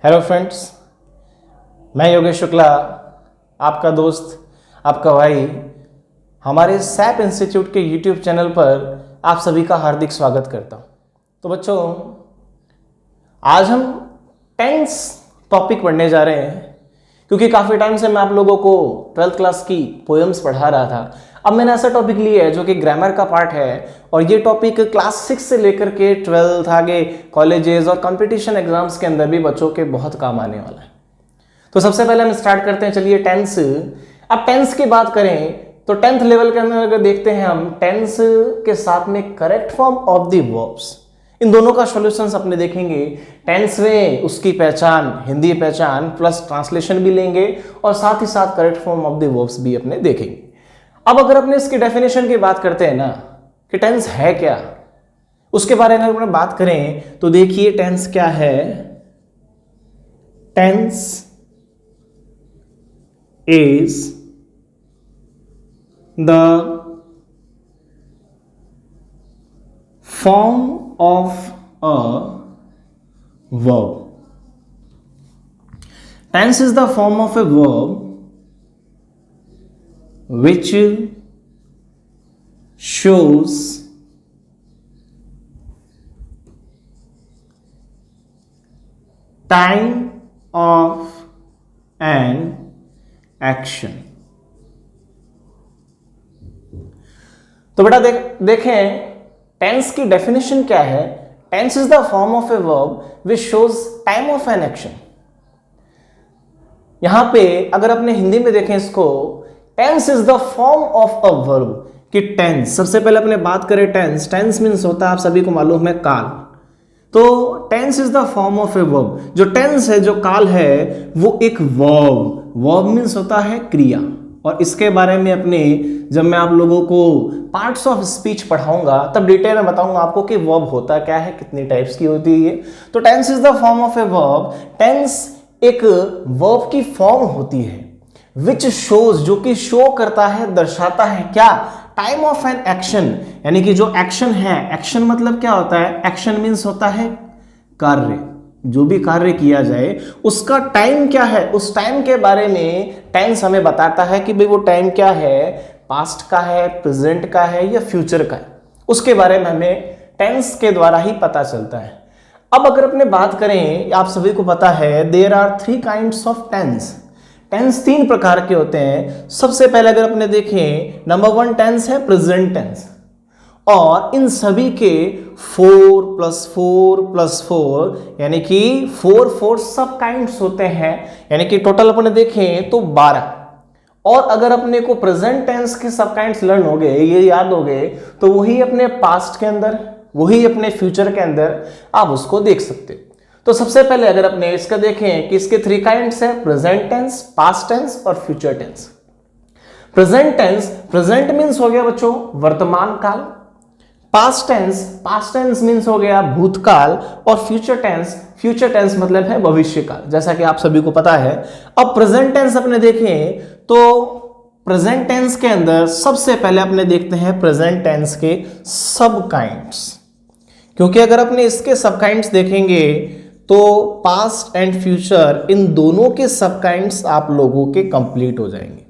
Hello friends, मैं योगेश शुक्ला, आपका दोस्त, आपका भाई, हमारे सैप इंस्टीट्यूट के यूट्यूब चैनल पर आप सभी का हार्दिक स्वागत करता हूं। तो बच्चों, आज हम टेंस टॉपिक पढ़ने जा रहे हैं, क्योंकि काफ़ी टाइम से मैं आप लोगों को 12th क्लास की पोएम्स पढ़ा रहा था। अब मैंने ऐसा टॉपिक लिया है जो कि ग्रामर का पार्ट है, और ये टॉपिक क्लास 6 से लेकर के 12th आगे कॉलेजेस और कंपटीशन एग्जाम्स के अंदर भी बच्चों के बहुत काम आने वाला है। तो सबसे पहले हम स्टार्ट करते हैं, चलिए टेंस। अब टेंस की बात करें तो 10th लेवल के अंदर अगर देखते हैं हम, टेंस के साथ में correct form of the verbs, इन दोनों का सॉल्यूशंस अपने देखेंगे। टेंस में उसकी पहचान, हिंदी पहचान प्लस ट्रांसलेशन भी लेंगे, और साथ ही साथ correct form of the verbs भी अपने देखेंगे। अब अगर अपने इसकी डेफिनेशन की बात करते हैं ना, कि टेंस है क्या, उसके बारे में अगर बात करें तो देखिए टेंस क्या है। Tense is the form of a verb. Tense is the form of a verb which shows time of an action. तो बेटा देखें टेंस की डेफिनेशन क्या है। Tense is the form of a verb which shows time of an action. यहां पे अगर अपने हिंदी में देखें इसको, tense is the form of a verb. कि टेंस, सबसे पहले अपने बात करें टेंस, टेंस मीन्स होता है, आप सभी को मालूम है, काल। तो tense is the form of a verb. जो टेंस है, जो काल है, वो एक वर्ब, वर्ब मीन्स होता है क्रिया। और इसके बारे में अपने जब मैं आप लोगों को पार्ट्स ऑफ स्पीच पढ़ाऊंगा तब डिटेल में बताऊंगा आपको कि वर्ब होता क्या है, कितनी टाइप्स की होती है। तो tense is the form of a verb. Tense एक वर्ब की फॉर्म होती है विच शोज, जो कि शो करता है, दर्शाता है क्या, टाइम ऑफ एन एक्शन। यानी कि जो एक्शन है, एक्शन मतलब क्या होता है, एक्शन मीन्स होता है कार्य, जो भी कार्य किया जाए उसका टाइम क्या है, उस टाइम के बारे में टेंस हमें बताता है कि भाई वो टाइम क्या है, पास्ट का है, प्रेजेंट का है या फ्यूचर का है। उसके बारे में हमें टेंस के द्वारा ही पता चलता है। अब अगर अपने बात करें, आप सभी को पता है there are 3 kinds of tense. Tense 3 प्रकार के होते हैं। सबसे पहले अगर अपने देखें, नंबर 1 टेंस है प्रेजेंट टेंस, और इन सभी के 4 + 4 + 4 यानी कि 4 सब काइंड्स होते हैं, यानी कि टोटल अपने देखें तो 12। और अगर अपने को प्रेजेंट टेंस के सब काइंड्स लर्न हो गए, ये याद हो गए, तो वही अपने पास्ट के अंदर, वही अपने फ्यूचर के अंदर आप उसको देख सकते। तो सबसे पहले अगर अपने इसका देखें कि इसके 3 काइंड्स है, प्रेजेंट टेंस, पास्ट टेंस और future tense. Present tense, present means हो गया बच्चों वर्तमान काल। पास्ट टेंस मीन्स हो गया भूतकाल। और फ्यूचर टेंस मतलब है भविष्य काल, जैसा कि आप सभी को पता है। अब प्रेजेंट टेंस अपने देखें तो प्रेजेंट टेंस के अंदर सबसे पहले अपने देखते हैं प्रेजेंट टेंस के सब काइंड्स, क्योंकि अगर अपने इसके सब काइंड्स देखेंगे तो पास्ट एंड फ्यूचर, इन दोनों के सब काइंड्स आप लोगों के कंप्लीट हो जाएंगे।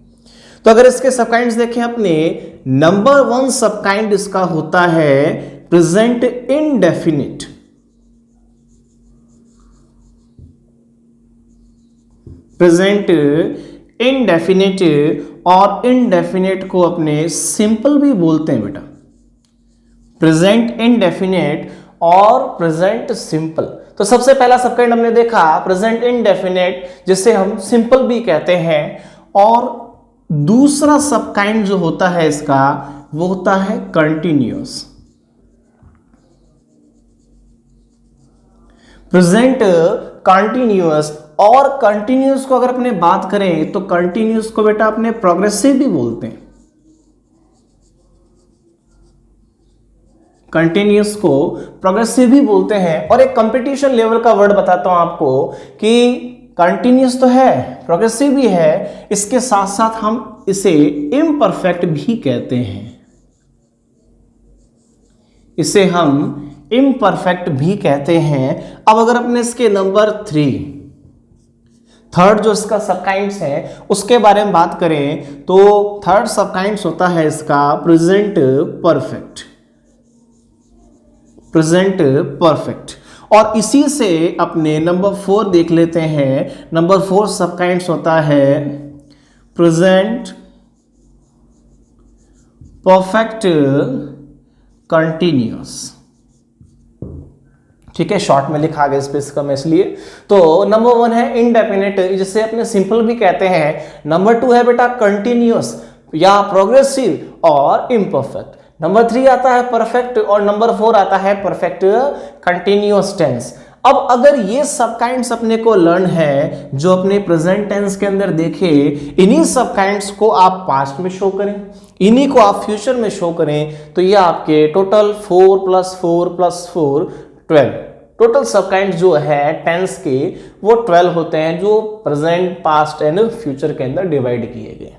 तो अगर इसके सब काइंड्स देखें अपने, नंबर 1 सब काइंड इसका होता है प्रेजेंट इंडेफिनिट। प्रेजेंट इंडेफिनिट, और इंडेफिनिट को अपने सिंपल भी बोलते हैं बेटा। प्रेजेंट इंडेफिनिट और प्रेजेंट सिंपल। तो सबसे पहला सब काइंड हमने देखा प्रेजेंट इंडेफिनिट, जिसे हम सिंपल भी कहते हैं। और दूसरा सब काइंड जो होता है इसका, वो होता है कंटिन्यूअस। प्रेजेंट कंटिन्यूअस, और कंटिन्यूअस को अगर अपने बात करें तो कंटिन्यूअस को बेटा अपने प्रोग्रेसिव भी बोलते हैं। कंटिन्यूअस को प्रोग्रेसिव भी बोलते हैं। और एक कंपटीशन लेवल का वर्ड बताता हूं आपको कि कंटिन्यूअस तो है, प्रोग्रेसिव भी है, इसके साथ साथ हम इसे इम्परफेक्ट भी कहते हैं। इसे हम इम्परफेक्ट भी कहते हैं। अब अगर अपने इसके नंबर 3 थर्ड जो इसका सबकाइंड्स है उसके बारे में बात करें तो थर्ड सबकाइंड्स होता है इसका प्रेजेंट परफेक्ट, प्रेजेंट परफेक्ट। और इसी से अपने नंबर 4 देख लेते हैं। नंबर 4 सबकाइंड्स होता है प्रेजेंट परफेक्ट कंटिन्यूअस। ठीक है, शॉर्ट में लिखा गया स्पेस कम इसलिए। तो नंबर 1 है इंडेफिनिट, जिसे अपने सिंपल भी कहते हैं। नंबर 2 है बेटा कंटिन्यूअस या प्रोग्रेसिव और इम्परफेक्ट। नंबर 3 आता है परफेक्ट और नंबर 4 आता है परफेक्ट कंटिन्यूअस टेंस। अब अगर ये सब काइंड्स अपने को लर्न है जो अपने प्रेजेंट टेंस के अंदर देखे, इन्हीं सब काइंड्स को आप पास्ट में शो करें, इन्हीं को आप फ्यूचर में शो करें, तो ये आपके टोटल 4 + 4 + 4 12 टोटल सब काइंड जो है टेंस के वो 12 होते हैं जो प्रेजेंट, पास्ट एंड फ्यूचर के अंदर डिवाइड किए गए।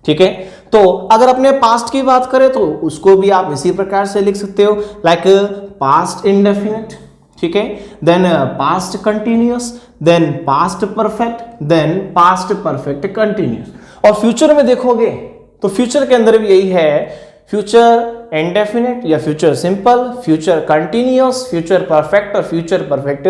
ठीक है, तो अगर अपने पास्ट की बात करें तो उसको भी आप इसी प्रकार से लिख सकते हो, लाइक पास्ट इंडेफिनिट, ठीक है, then past continuous, then past perfect, then past perfect continuous. और फ्यूचर में देखोगे तो फ्यूचर के अंदर भी यही है, फ्यूचर इंडेफिनिट या future simple, future continuous, future perfect और फ्यूचर परफेक्ट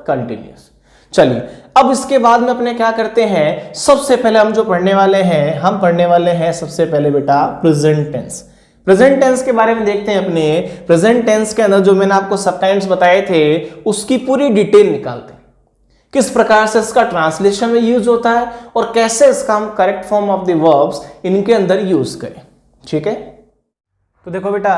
कंटिन्यूअस। चलिए अब इसके बाद में अपने क्या करते हैं, सबसे पहले हम जो पढ़ने वाले हैं, हम पढ़ने वाले हैं सबसे पहले बेटा प्रेजेंट टेंस। प्रेजेंट टेंस के बारे में देखते हैं। अपने प्रेजेंट टेंस के अंदर जो मैंने आपको सबकाइंड्स बताए थे उसकी पूरी डिटेल निकालते हैं, किस प्रकार से इसका ट्रांसलेशन में यूज होता है और कैसे इसका हम correct form of the verbs इनके अंदर यूज करें। ठीक है, तो देखो बेटा,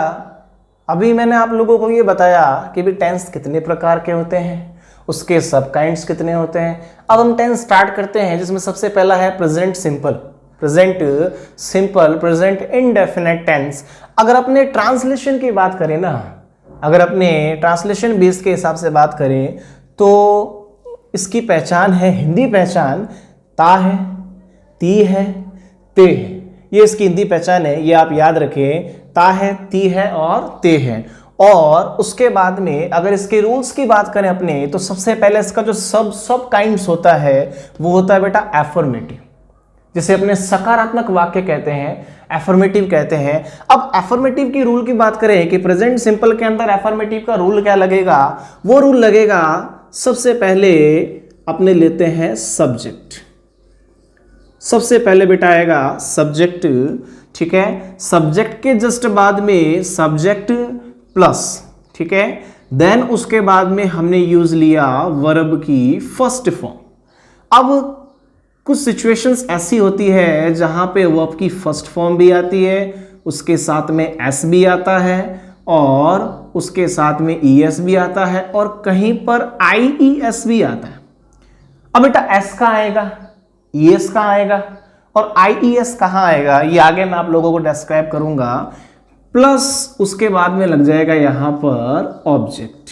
अभी मैंने आप लोगों को ये बताया कि भी टेंस कितने प्रकार के होते हैं, उसके सब काइंड्स कितने होते हैं। अब हम टेंस स्टार्ट करते हैं, जिसमें सबसे पहला है present simple, present simple, present indefinite tense. अगर अपने ट्रांसलेशन की बात करें ना, अगर अपने ट्रांसलेशन बेस के हिसाब से बात करें तो इसकी पहचान है, हिंदी पहचान ता है, ती है, ते है। ये इसकी हिंदी पहचान है, ये आप याद रखें, ता है, ती है और ते है। और उसके बाद में अगर इसके रूल्स की बात करें अपने, तो सबसे पहले इसका जो सब काइंड्स होता है वो होता है बेटा एफर्मेटिव, जिसे अपने सकारात्मक वाक्य कहते हैं, एफर्मेटिव कहते हैं। अब एफर्मेटिव की रूल की बात करें कि प्रेजेंट सिंपल के अंदर एफर्मेटिव का रूल क्या लगेगा, वो रूल लगेगा, सबसे पहले अपने लेते हैं सब्जेक्ट। सबसे पहले बेटा आएगा सब्जेक्ट, ठीक है, सब्जेक्ट के जस्ट बाद में सब्जेक्ट प्लस, ठीक है, देन उसके बाद में हमने यूज लिया वर्ब की फर्स्ट फॉर्म। अब कुछ सिचुएशंस ऐसी होती है जहां पे वर्ब की फर्स्ट फॉर्म भी आती है, उसके साथ में एस भी आता है और उसके साथ में ईएस भी आता है और कहीं पर आईईएस भी आता है। अब बेटा एस का आएगा, ईएस का आएगा और आईईएस कहाँ आएगा, ये आगे मैं आप लोगों को डिस्क्राइब करूंगा। प्लस उसके बाद में लग जाएगा यहां पर ऑब्जेक्ट।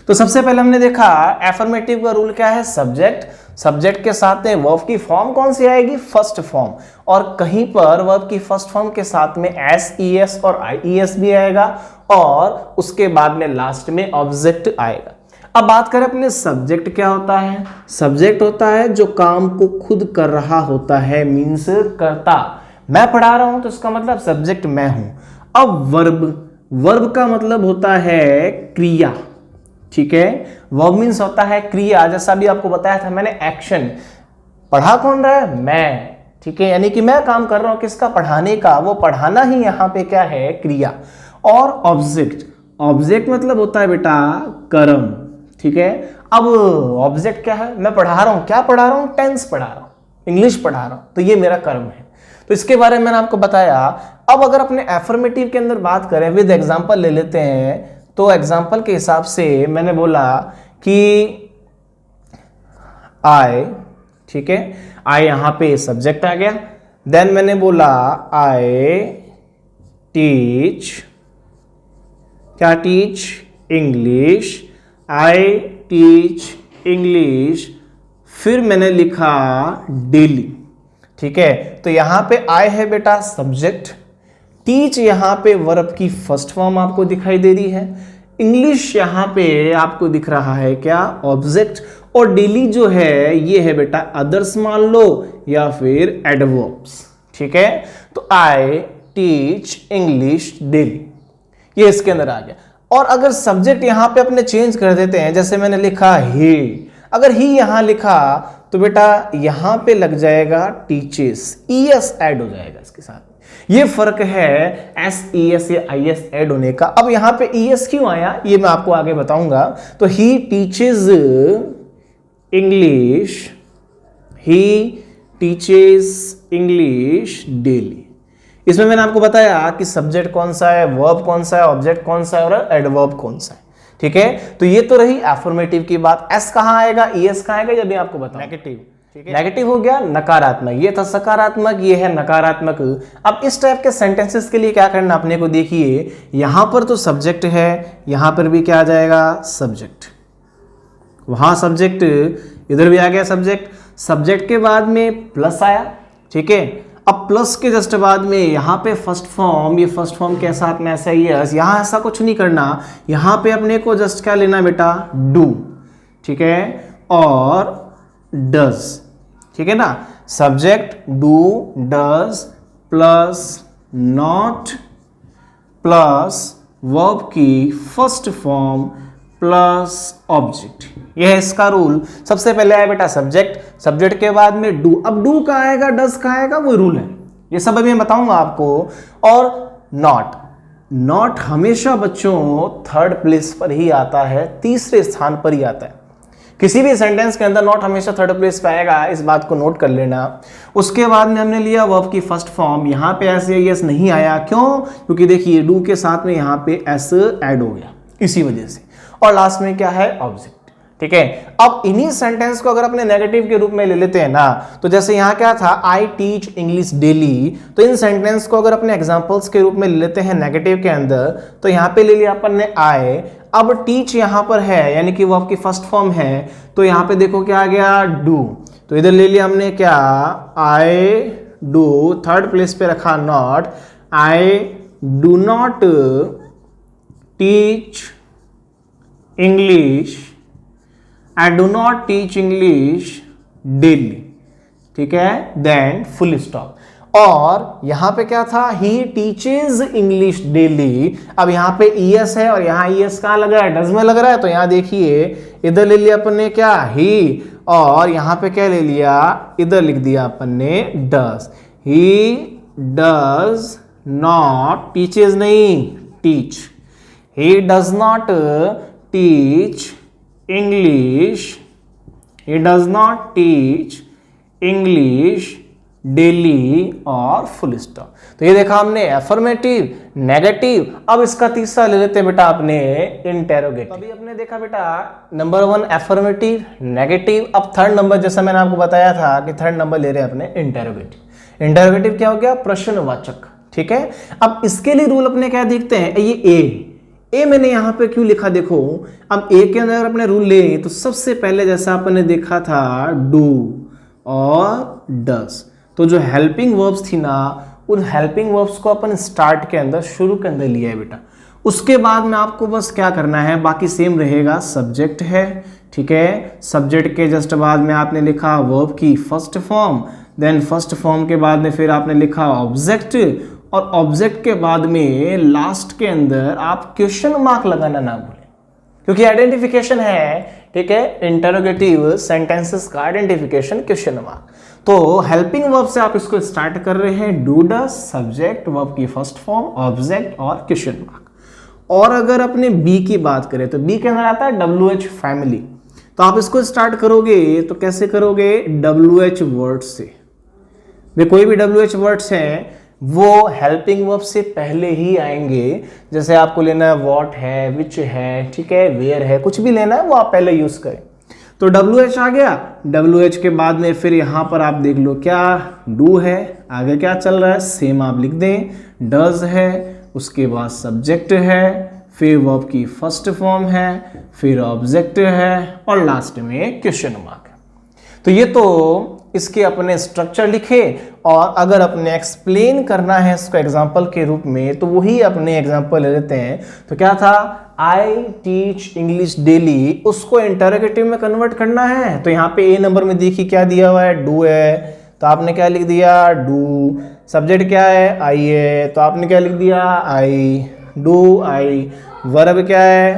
तो सबसे पहले हमने देखा एफर्मेटिव का रूल क्या है, सब्जेक्ट, सब्जेक्ट के साथ में वर्ब की फॉर्म कौन सी आएगी, फर्स्ट फॉर्म, और कहीं पर वर्ब की फर्स्ट फॉर्म के साथ में एस, ईएस और आईईएस भी आएगा और उसके बाद में लास्ट में ऑब्जेक्ट आएगा। अब बात करें अपने सब्जेक्ट क्या होता है, सब्जेक्ट होता है जो काम को खुद कर रहा होता है, मीन्स करता। मैं पढ़ा रहा हूं तो इसका मतलब सब्जेक्ट मैं हूं। अब वर्ब, वर्ब का मतलब होता है क्रिया, ठीक है, वर्ब मीन्स होता है क्रिया, जैसा भी आपको बताया था मैंने, एक्शन। पढ़ा कौन रहा है, मैं, ठीक है, यानी कि मैं काम कर रहा हूं किसका, पढ़ाने का, वो पढ़ाना ही यहां पे क्या है, क्रिया। और ऑब्जेक्ट, ऑब्जेक्ट मतलब होता है बेटा कर्म, ठीक है। अब ऑब्जेक्ट क्या है, मैं पढ़ा रहा हूं, क्या पढ़ा रहा हूं, टेंस पढ़ा रहा हूं, इंग्लिश पढ़ा रहा हूं, तो ये मेरा कर्म है। तो इसके बारे में मैंने आपको बताया। अब अगर अपने एफर्मेटिव के अंदर बात करें, विद एग्जांपल ले लेते हैं, तो एग्जांपल के हिसाब से मैंने बोला कि आई, ठीक है, आई यहां पे सब्जेक्ट आ गया। देन मैंने बोला आई टीच, क्या teach, English, I teach English. फिर मैंने लिखा डेली, ठीक है, तो यहां पे आई है बेटा सब्जेक्ट, टीच यहां पे वर्ब की फर्स्ट फॉर्म आपको दिखाई दे रही है, इंग्लिश यहां पे आपको दिख रहा है क्या, ऑब्जेक्ट, और डेली जो है ये है बेटा अदर्स मान लो या फिर एडवर्ब्स, ठीक है। तो आई टीच इंग्लिश डेली, ये इसके अंदर आ गया। और अगर सब्जेक्ट यहां पे अपने चेंज कर देते हैं, जैसे मैंने लिखा ही, अगर ही यहां लिखा तो बेटा यहां पे लग जाएगा टीचेस, ईएस ऐड हो जाएगा इसके साथ। ये फर्क है एस ई एस या आई एस ऐड होने का। अब यहां पे ईएस क्यों आया ये मैं आपको आगे बताऊंगा। तो he teaches English, he teaches English daily. इसमें मैंने आपको बताया कि सब्जेक्ट कौन सा है, वर्ब कौन सा है, ऑब्जेक्ट कौन सा है और एडवर्ब कौन सा है, ठीक है। तो ये तो रही एफर्मेटिव की बात। एस कहां आएगा, ईएस कहां आएगा, ये भी आपको बताऊं। नेगेटिव, ठीक है। नेगेटिव हो गया नकारात्मक, ये था सकारात्मक, ये है नकारात्मक। अब इस टाइप के सेंटेंसेस के लिए क्या करना अपने को, देखिए यहां पर तो सब्जेक्ट है, यहां पर भी क्या आ जाएगा सब्जेक्ट, वहां सब्जेक्ट, इधर भी आ गया सब्जेक्ट। सब्जेक्ट के बाद में प्लस आया, ठीक है। अब प्लस के जस्ट बाद में यहां पे फर्स्ट फॉर्म, ये फर्स्ट फॉर्म के साथ में ऐसा यस, यहां ऐसा कुछ नहीं करना, यहां पे अपने को जस्ट क्या लेना बेटा, डू, ठीक है, और डज, ठीक है ना। Subject do does plus not plus verb की फर्स्ट फॉर्म प्लस ऑब्जेक्ट, यह है इसका रूल। सबसे पहले आया बेटा सब्जेक्ट, सब्जेक्ट के बाद में डू। अब डू का आएगा, डज का आएगा, वो रूल है, ये सब अभी मैं बताऊंगा आपको। और नॉट, नॉट हमेशा बच्चों थर्ड प्लेस पर ही आता है, तीसरे स्थान पर ही आता है। किसी भी सेंटेंस के अंदर नॉट हमेशा थर्ड प्लेस पे आएगा, इस बात को नोट कर लेना। उसके बाद में हमने लिया वर्ब की फर्स्ट फॉर्म, यहां पे एस या यस नहीं आया, क्यों, क्योंकि देखिए डू के साथ में यहां पे एस ऐड हो गया, इसी वजह से। और लास्ट में क्या है, ऑब्जेक्ट, ठीक है। अब इन्हीं सेंटेंस को अगर अपने नेगेटिव के रूप में ले लेते हैं ना, तो जैसे यहां क्या था, आई टीच इंग्लिश डेली, तो इन सेंटेंस को अगर अपने एग्जांपल्स के रूप में ले लेते हैं नेगेटिव के अंदर, तो यहां पे ले लिया अपन ने आई। अब टीच यहां पर है, यानी कि वो आपकी फर्स्ट फॉर्म है, तो यहां पे देखो क्या आ गया, डू। तो इधर ले लिया हमने क्या, आई डू, थर्ड प्लेस पे रखा not, I do not teach English, I do not teach English daily, ठीक है, देन फुल स्टॉप। और यहां पे क्या था, ही टीचेज इंग्लिश डेली। अब यहां पे ईएस है और यहां ईएस कहां लग रहा है, डज में लग रहा है, तो यहां देखिए इधर ले लिया अपन ने क्या, ही, और यहां पे क्या ले लिया, इधर लिख दिया अपन ने does. He does not, teaches नहीं, teach, he does not teach English, he does not teach English daily और फुल स्टॉप। तो ये देखा हमने एफर्मेटिव, नेगेटिव। अब इसका तीसरा ले लेते हैं बेटा अपने इंटेरोगेटिव। अभी अपने देखा बेटा नंबर 1 एफर्मेटिव, नेगेटिव। अब थर्ड नंबर, जैसा मैंने आपको बताया था कि थर्ड नंबर ले रहे हैं अपने इंटेरोगेटिव। इंटेरोगेटिव क्या हो गया, प्रश्नवाचक, ठीक है। अब इसके लिए रूल अपने क्या देखते हैं, ये ए मैंने यहां पे क्यों लिखा, देखो अब ए के अंदर अपने रूल ले, तो सबसे पहले जैसा अपन ने देखा था डू और डज, तो जो हेल्पिंग वर्ब्स थी ना, उन हेल्पिंग वर्ब्स को अपन स्टार्ट के अंदर, शुरू के अंदर लिया है बेटा। उसके बाद में आपको बस क्या करना है, बाकी सेम रहेगा, सब्जेक्ट है, ठीक है। सब्जेक्ट के जस्ट बाद में आपने लिखा वर्ब की first form, then first form के बाद में फिर आपने लिखा ऑब्जेक्ट, और ऑब्जेक्ट के बाद में लास्ट के अंदर आप क्वेश्चन मार्क लगाना ना भूलें, क्योंकि आइडेंटिफिकेशन है, ठीक है। इंटरोगेटिव सेंटेंसेस का आइडेंटिफिकेशन क्वेश्चन मार्क। तो हेल्पिंग वर्ब से आप इसको स्टार्ट कर रहे हैं, डू डज, सब्जेक्ट, वर्ब की फर्स्ट फॉर्म, ऑब्जेक्ट और क्वेश्चन मार्क। और अगर अपने बी की बात करें तो बी के अंदर आता है WH फैमिली। तो आप इसको स्टार्ट करोगे तो कैसे करोगे, WH वर्ड से। वे कोई भी WH वर्ड्स हैं वो हेल्पिंग वर्ब से पहले ही आएंगे। जैसे आपको लेना है वॉट है, विच है, ठीक है, वेयर है, कुछ भी लेना है वो आप पहले यूज करें। तो WH आ गया, WH के बाद में फिर यहां पर आप देख लो क्या, डू है, आगे क्या चल रहा है, सेम आप लिख दें, डज है, उसके बाद सब्जेक्ट है, फिर वर्ब की फर्स्ट फॉर्म है, फिर ऑब्जेक्ट है, और लास्ट में क्वेश्चन मार्क है। तो ये तो इसके अपने स्ट्रक्चर लिखे। और अगर अपने एक्सप्लेन करना है इसको एग्जाम्पल के रूप में तो वही अपने एग्जाम्पल ले लेते हैं। तो क्या था, आई टीच इंग्लिश डेली, उसको इंटरोगेटिव में कन्वर्ट करना है। तो यहाँ पे ए नंबर में देखिए क्या दिया हुआ है, डू है, तो आपने क्या लिख दिया, डू। सब्जेक्ट क्या है, आई है, तो आपने क्या लिख दिया, आई, डू आई। वर्ब क्या है,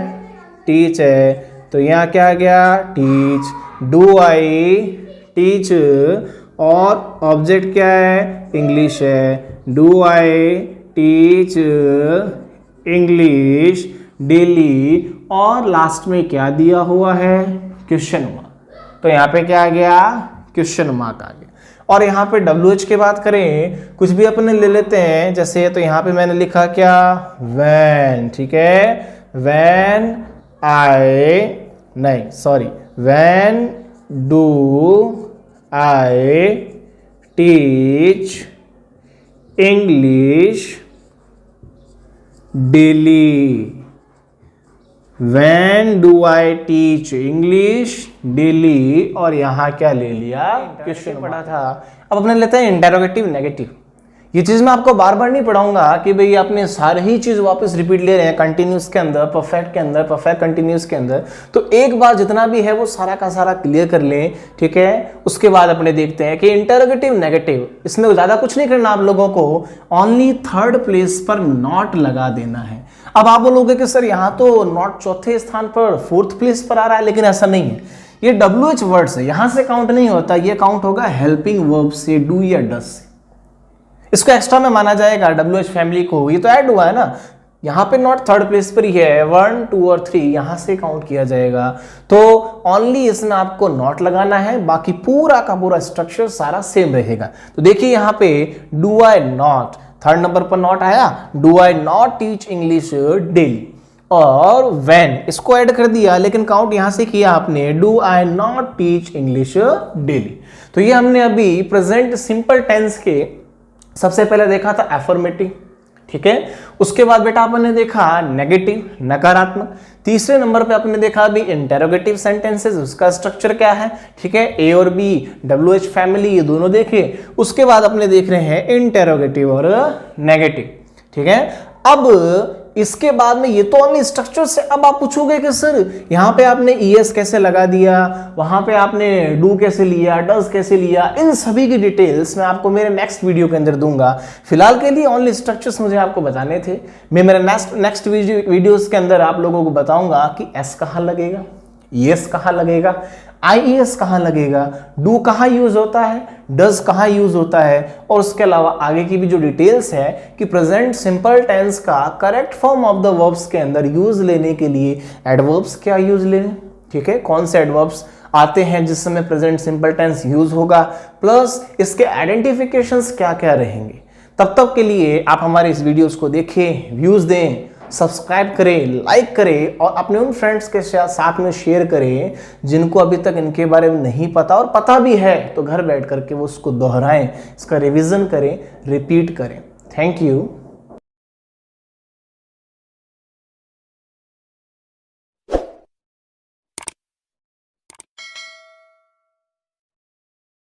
टीच है, तो यहाँ क्या आ गया, टीच, डू आई टीच। और ऑब्जेक्ट क्या है, इंग्लिश है, do I teach English daily. और लास्ट में क्या दिया हुआ है, क्वेश्चन मार्क। तो यहाँ पे क्या आ गया, क्वेश्चन मार्क आ गया। और यहाँ पे WH की बात करें, कुछ भी अपने ले लेते हैं, जैसे तो यहाँ पे मैंने लिखा क्या, when, ठीक है, when I, नहीं sorry, when do I teach English daily, when do I teach English daily। और यहाँ क्या ले लिया, क्वेश्चन पढ़ा था। अब अपने लेते हैं इंटेरोगेटिव नेगेटिव। ये चीज मैं आपको बार बार नहीं पढ़ाऊंगा कि भाई आपने सारी ही चीज वापस रिपीट ले रहे हैं कंटिन्यूस के अंदर, परफेक्ट के अंदर, परफेक्ट कंटिन्यूस के अंदर। तो एक बार जितना भी है वो सारा का सारा क्लियर कर लें, ठीक है। उसके बाद अपने देखते हैं कि इंटेरोगेटिव नेगेटिव, इसमें ज्यादा कुछ नहीं करना आप लोगों को, ओनली थर्ड प्लेस पर नॉट लगा देना है। अब आप बोलोगे कि सर यहाँ तो नॉट चौथे स्थान पर, फोर्थ प्लेस पर आ रहा है, लेकिन ऐसा नहीं है। ये WH वर्ड्स है, यहां से काउंट नहीं होता, ये काउंट होगा हेल्पिंग वर्ब से, डू या डज से। इसको एक्स्ट्रा में माना जाएगा WH फैमिली को, ये तो ऐड हुआ है ना, यहाँ पे नॉट थर्ड प्लेस पर ही है, 1 2 और 3 यहां से काउंट किया जाएगा। तो ओनली इसमें आपको नॉट लगाना है, बाकी पूरा का पूरा स्ट्रक्चर सारा सेम रहेगा। तो देखिए यहाँ पे do I not, third number पर नॉट आया, do I not teach English daily. और व्हेन इसको ऐड कर दिया, लेकिन काउंट यहां से किया आपने, do I not teach English daily. तो ये हमने अभी प्रेजेंट सिंपल टेंस के सबसे पहले देखा था एफर्मेटिव, ठीक है। उसके बाद बेटा आपने देखा नेगेटिव, नकारात्मक। तीसरे नंबर पे आपने देखा अभी इंटेरोगेटिव सेंटेंसेस, उसका स्ट्रक्चर क्या है, ठीक है, ए और बी, WH फैमिली, ये दोनों देखे। उसके बाद अपने देख रहे हैं इंटेरोगेटिव और नेगेटिव, ठीक है। अब इसके बाद में ये तो ओनली स्ट्रक्चर से, अब आप पूछोगे कि सर यहाँ पे आपने ES कैसे लगा दिया, वहां पे आपने डू कैसे लिया, डज कैसे लिया, इन सभी की डिटेल्स मैं आपको मेरे नेक्स्ट वीडियो के अंदर दूंगा। फिलहाल के लिए ओनली स्ट्रक्चर्स मुझे आपको बताने थे। मैं मेरे नेक्स्ट वीडियोस के अंदर आप लोगों को बताऊंगा कि S कहाँ लगेगा, ES कहाँ लगेगा, IES कहाँ लगेगा, डू कहाँ यूज होता है, डज कहाँ यूज होता है, और उसके अलावा आगे की भी जो डिटेल्स है कि प्रेजेंट सिंपल टेंस का correct form of the verbs के अंदर यूज लेने के लिए एडवर्ब्स क्या यूज लेने, ठीक है, कौन से एडवर्ब्स आते हैं जिस समय प्रेजेंट सिंपल टेंस यूज होगा, प्लस इसके आइडेंटिफिकेशंस क्या क्या रहेंगे। तब तक के लिए आप हमारे इस वीडियोस को देखें, व्यूज दें, सब्सक्राइब करें, लाइक करें और अपने उन फ्रेंड्स के साथ में शेयर करें जिनको अभी तक इनके बारे में नहीं पता, और पता भी है तो घर बैठ करके वो उसको दोहराएं, इसका रिवीजन करें, रिपीट करें। Thank you.